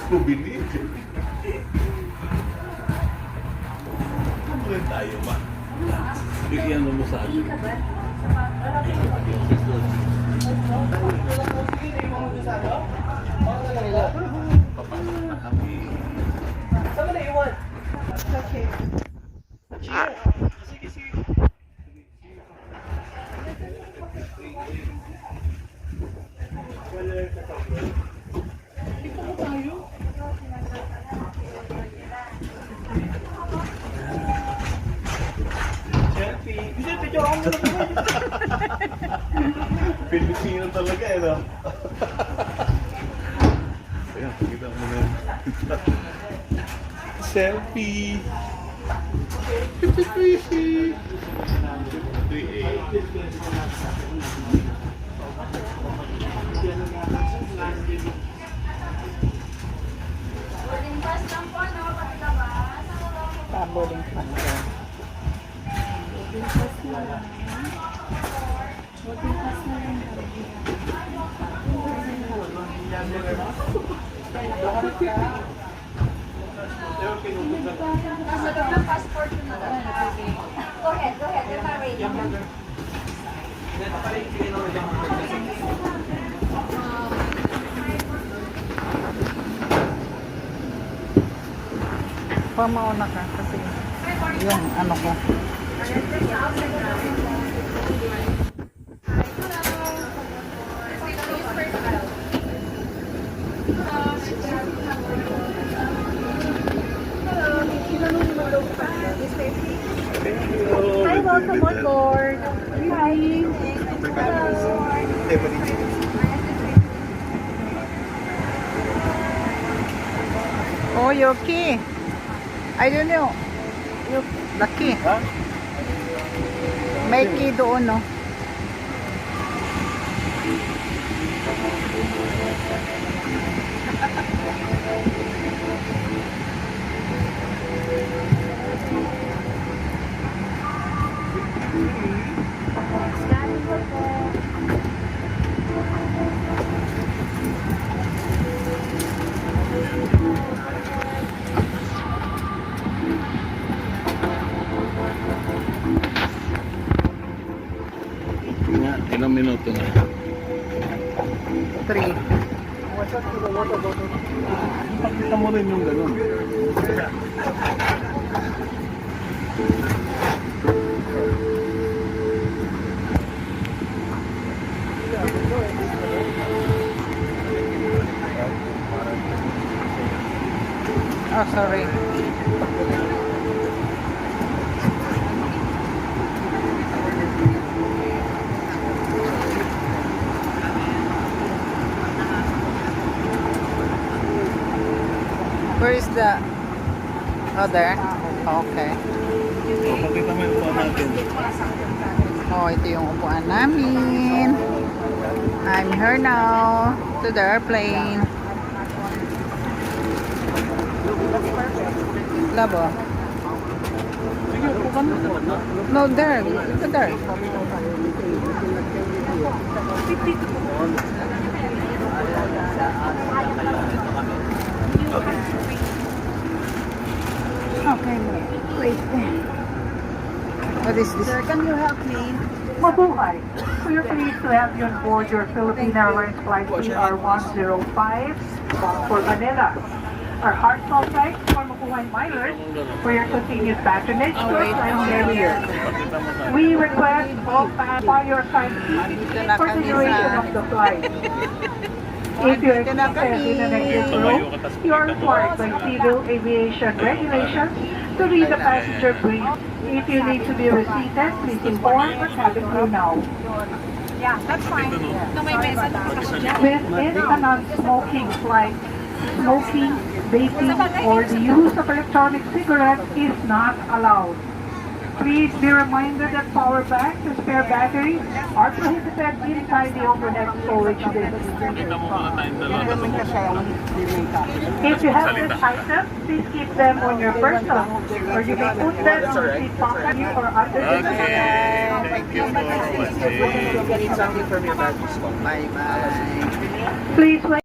Souvenir. Ano rin tayo ba? Bigyan mo sa akin. Papasok na kami. Saan mo na iwan? Okay. Sige, sige. Ito mo tayo? Selfie. Bisa picture ako muna naman. Pilipino talaga eh, no? Ayan, kita mo na. Selfie! Pipi-pipi! 3-8. Boarding pass lang po, no? Pagkabas. Boarding pass lang. Boarding pass lang. Boarding pass lang. Nasa loob ng passport yun na lang. Go ahead, go ahead. You're not ready. Pamauna ka kasi yung ano ko. Hi, welcome on board. Hi. Oh, Yoki. I don't know. Lucky. Ha? May key doon, no? Nga, ilang minuto na. 3. Pakita mo rin yung gano'n. Oh, sorry. Where is the... Oh, there? Okay. So, pakita mo yung upuan natin. Oh, ito yung upuan namin. I'm here now to the airplane. Labo. Sige, upo ka na. No, there. Ito there. Okay, wait. What is this? Sir, can you help me? Mabuhay. We are pleased to have you on board your Philippine Airlines flight PR105 for Manila. Our heartfelt thanks for Mabuhay Miners for your continued patronage and care. We request all fans by your side for the duration of the flight. If you're interested in an exit row, you are required by civil aviation regulations to read the passenger brief. If you need to be reseated, please inform the cabin crew now. Yeah, that's fine. No, may message kasi dyan. Within a non-smoking flight, smoking, vaping, or the use of electronic cigarettes is not allowed. Please be reminded that power banks and spare batteries are prohibited inside the overhead storage bin. If you have these items, please keep them on your person, or you may put them on the seat pocket or under the seat. Thank you so much. Bye-bye. Please wait.